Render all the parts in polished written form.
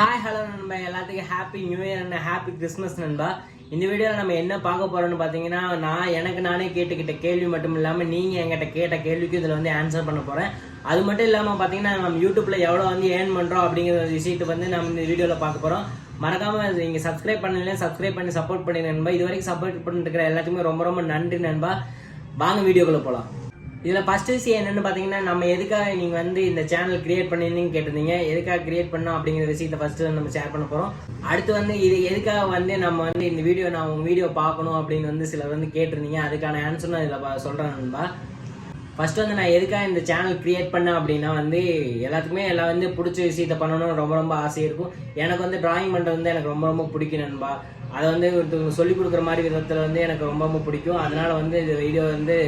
Hi hello நண்பா, எல்லாத்துக்கும் happy new year and happy Christmas நண்பா. இந்த வீடியோவில் நம்ம என்ன பார்க்க போறோம்னு பார்த்தீங்கன்னா, நானே கேட்டுக்கிட்ட கேள்வி மட்டும் இல்லாமல் நீங்கள் என்கிட்ட கேட்ட கேள்விக்கு இதில் வந்து ஆன்சர் பண்ண போகிறேன். அது மட்டும் இல்லாமல் பார்த்தீங்கன்னா, நம்ம யூடியூப்பில் எவ்வளோ வந்து ஏர்ன் பண்ணுறோம் அப்படிங்கிற விஷயத்தை வந்து நம்ம இந்த வீடியோவில் பார்க்க போகிறோம். மறக்காமல் நீங்கள் சப்ஸ்கிரைப் பண்ணல, சப்ஸ்கிரைப் பண்ணி சப்போர்ட் பண்ணிடுங்க நண்பா. இது வரைக்கும் சப்போர்ட் பண்ணிட்டு இருக்கிற எல்லாத்துக்குமே ரொம்ப ரொம்ப நன்றி நண்பா. வாங்க வீடியோக்குள்ளே போகலாம். இதில் ஃபர்ஸ்ட் விஷயம் என்னென்னு பார்த்தீங்கன்னா, நம்ம எதுக்காக நீங்கள் வந்து இந்த சேனல் கிரியேட் பண்ணியிருந்தீங்கன்னு கேட்டிருந்தீங்க. எதுக்காக கிரியேட் பண்ணோம் அப்படிங்கிற விஷயத்தை ஃபஸ்ட்டு நம்ம ஷேர் பண்ண போகிறோம். அடுத்து வந்து இது எதுக்காக வந்து நம்ம வந்து இந்த வீடியோ நான் உங்கள் வீடியோ பார்க்கணும் அப்படின்னு வந்து சிலர் வந்து கேட்டிருந்தீங்க. அதுக்கான ஆன்சர் நான் இதில் சொல்கிறேன் நண்பா. ஃபர்ஸ்ட் வந்து நான் எதுக்காக இந்த சேனல் கிரியேட் பண்ணேன் அப்படின்னா வந்து எல்லாத்துக்குமே எல்லாம் வந்து பிடிச்ச விஷயத்தை பண்ணணும்னு ரொம்ப ரொம்ப ஆசையாக இருக்கும். எனக்கு வந்து டிராயிங் பண்ணுறது வந்து எனக்கு ரொம்ப ரொம்ப பிடிக்கும் நண்பா. அதை வந்து சொல்லிக் கொடுக்குற மாதிரி விதத்தில் வந்து எனக்கு ரொம்ப ரொம்ப பிடிக்கும். அதனால் வந்து இந்த வீடியோ வந்து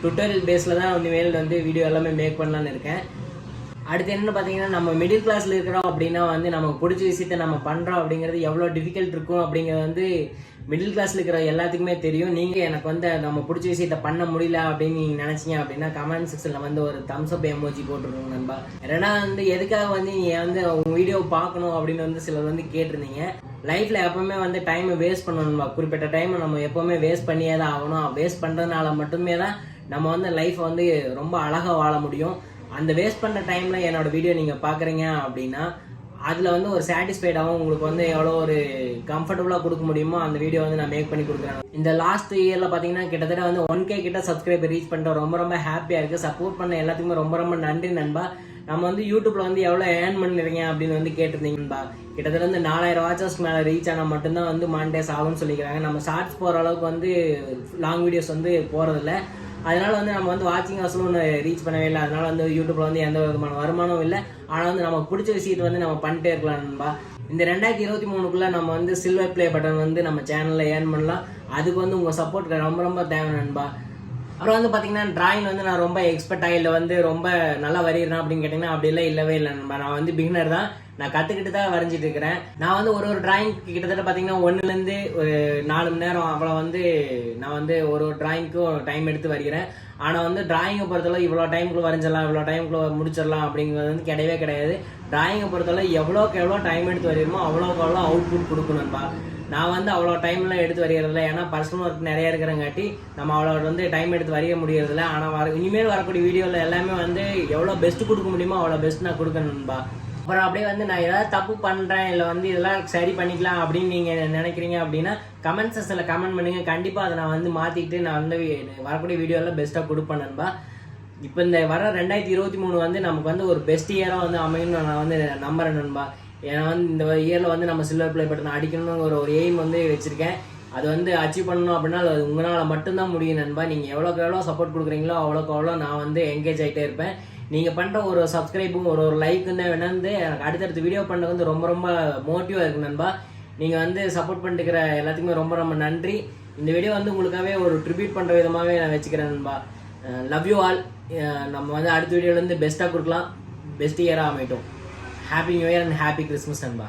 டுட்டோரியல் பேஸில் தான் இனிமேல் வந்து வீடியோ எல்லாமே மேக் பண்ணலான்னு இருக்கேன். அடுத்து என்னென்னு பார்த்தீங்கன்னா, நம்ம மிடில் கிளாஸில் இருக்கிறோம் அப்படின்னா வந்து நமக்கு பிடிச்ச விஷயத்த நம்ம பண்ணுறோம் அப்படிங்கிறது எவ்வளோ டிஃபிகல்ட் இருக்கும் அப்படிங்கிறது வந்து மிடில் கிளாஸில் இருக்கிற எல்லாத்துக்குமே தெரியும். நீங்கள் எனக்கு வந்து நம்ம பிடிச்ச விஷயத்த பண்ண முடியல அப்படின்னு நீங்கள் நினச்சிங்க அப்படின்னா கமெண்ட் செக்ஷனில் வந்து ஒரு தம்ஸ் அப் எமோஜி போட்டுருக்கோங்க நண்பா. ரெண்டாவது வந்து எதுக்காக வந்து நீங்கள் வந்து உங்கள் வீடியோ பார்க்கணும் அப்படின்னு வந்து சிலர் வந்து கேட்டிருந்தீங்க. லைஃப்பில் எப்போவுமே வந்து டைமை வேஸ்ட் பண்ணணும்பா. குறிப்பிட்ட டைமை நம்ம எப்போவுமே வேஸ்ட் பண்ணியே தான் ஆகணும். வேஸ்ட் பண்ணுறதுனால மட்டுமே தான் நம்ம வந்து லைஃப்பை வந்து ரொம்ப அழகாக வாழ முடியும். அந்த வேஸ்ட் பண்ணுற டைமில் என்னோடய வீடியோ நீங்கள் பார்க்குறீங்க அப்படின்னா அதில் வந்து ஒரு சாட்டிஸ்ஃபைடாகவும் உங்களுக்கு வந்து எவ்வளோ ஒரு கம்ஃபர்டபுளாக கொடுக்க முடியுமோ அந்த வீடியோ வந்து நான் மேக் பண்ணி கொடுக்குறேன். இந்த லாஸ்ட் இயரில் பார்த்தீங்கன்னா கிட்டத்தட்ட வந்து 1K கிட்ட சப்ஸ்கிரைபர் ரீச் பண்ணிட்டு ரொம்ப ரொம்ப ஹாப்பியாக இருக்குது. சப்போர்ட் பண்ண எல்லாத்துக்குமே ரொம்ப ரொம்ப நன்றி நண்பா. நம்ம வந்து யூடியூப்பில் வந்து எவ்வளோ ஏர்ன் பண்ணிருக்கீங்க அப்படின்னு வந்து கேட்டிருந்தீங்க நண்பா. கிட்டத்தட்ட வந்து 4000 வாட்சர்ஸ்க்கு மேலே ரீச் ஆனால் மட்டும்தான் வந்து மானிடைஸ் ஆகும்னு சொல்லிக்கிறாங்க. நம்ம ஷார்ட்ஸ் போகிற அளவுக்கு வந்து லாங் வீடியோஸ் வந்து போகிறதில்ல. அதனால வந்து நம்ம வந்து வாட்சிங் ஹவர்ஸ்னு ஒன்று ரீச் பண்ணவே இல்லை. அதனால வந்து யூடியூப்ல வந்து எந்த விதமான வருமானமும் இல்லை. ஆனால் வந்து நமக்கு பிடிச்ச விஷயத்தை வந்து நம்ம பண்ணிட்டே இருக்கலாம் நண்பா. இந்த 2023 நம்ம வந்து சில்வர் பிளே பட்டன் வந்து நம்ம சேனலில் ஏர்ன் பண்ணலாம். அதுக்கு வந்து உங்கள் சப்போர்ட் ரொம்ப ரொம்ப தேவை நண்பா. அப்புறம் வந்து பார்த்தீங்கன்னா, டிராயிங் வந்து நான் ரொம்ப எக்ஸ்பர்ட் ஆகல, வந்து ரொம்ப நல்லா வரைகிறேன் அப்படின்னு கேட்டிங்கன்னா அப்படிலாம் இல்லவே இல்லை நண்பா. நான் வந்து பிகினர் தான். நான் கற்றுக்கிட்டு தான் வரைஞ்சிட்டு இருக்கிறேன். நான் வந்து ஒரு டிராயிங் கிட்டத்தட்ட பார்த்தீங்கன்னா 1லேருந்து ஒரு 4 மணி நேரம் அவ்வளோ வந்து நான் வந்து ஒரு டிராயிங்க்கும் டைம் எடுத்து வரைகிறேன். ஆனால் வந்து டிராயிங்கை பொறுத்தளவு இவ்வளோ டைமுக்குள்ளே வரைஞ்சிடலாம், இவ்வளோ டைமுக்குள்ளே முடிச்சிடலாம் அப்படிங்கிறது வந்து கிடையவே கிடையாது. டிராயிங்கை பொறுத்தளவு எவ்வளோக்கு எவ்வளோ டைம் எடுத்து வரைகிறோமோ அவ்வளோக்கு அவ்வளோ அவுட்புட் கொடுக்கணும்பா. நான் வந்து அவ்வளோ டைம்லாம் எடுத்து வரைகிறதில்ல. ஏன்னா பர்சனல் ஒர்க் நிறையா இருக்கிறங்காட்டி நம்ம அவ்வளோ வந்து டைம் எடுத்து வரைய முடியறதில்ல. ஆனால் இனிமேல் வரக்கூடிய வீடியோவில் எல்லாமே வந்து எவ்வளோ பெஸ்ட்டு கொடுக்க முடியுமோ அவ்வளோ பெஸ்ட் நான் கொடுக்கணும்பா. அப்புறம் அப்படியே வந்து நான் ஏதாவது தப்பு பண்ணுறேன் இல்லை வந்து இதெல்லாம் சரி பண்ணிக்கலாம் அப்படின்னு நீங்கள் நினைக்கிறீங்க அப்படின்னா கமெண்ட் செக்ஷனில் கமெண்ட் பண்ணுங்க. கண்டிப்பாக அதை நான் வந்து மாற்றிக்கிட்டு நான் வந்து வரக்கூடிய வீடியோவில் பெஸ்ட்டாக கொடுப்பேன்பா. இப்போ இந்த வர 2023 வந்து நமக்கு வந்து ஒரு பெஸ்ட் இயராக வந்து அமையும்னு நான் வந்து நம்புறேன் நண்பா. ஏன்னா வந்து இந்த இயரில் வந்து நம்ம சில்வர் பிளே பட்டன் அடிக்கணும்னு ஒரு எய்ம் வந்து வச்சுருக்கேன். அது வந்து அச்சீவ் பண்ணணும் அப்படின்னா அது உங்களால் மட்டும்தான் முடியும் நண்பா. நீங்கள் எவ்வளோக்கு எவ்வளோ சப்போர்ட் கொடுக்குறீங்களோ அவ்வளோக்கு அவ்வளோ நான் வந்து என்கேஜ் ஆகிட்டே இருப்பேன். நீங்கள் பண்ணுற ஒரு சப்ஸ்கிரைபும் ஒரு லைக்கும் தான் வேணாந்து எனக்கு அடுத்தடுத்து வீடியோ பண்ணுறது வந்து ரொம்ப ரொம்ப மோட்டிவாக இருக்குது நண்பா. நீங்கள் வந்து சப்போர்ட் பண்ணிட்டுக்கிற எல்லாத்துக்குமே ரொம்ப ரொம்ப நன்றி. இந்த வீடியோ வந்து உங்களுக்காகவே ஒரு ட்ரிபியூட் பண்ணுற விதமாகவே நான் வச்சுக்கிறேன் நண்பா. Love you all. நம்ம வந்து அடுத்த வீடியோலேருந்து பெஸ்ட்டாக கொடுக்கலாம். பெஸ்ட் இயராக அமையட்டும். Happy new year and happy Christmas நண்பா.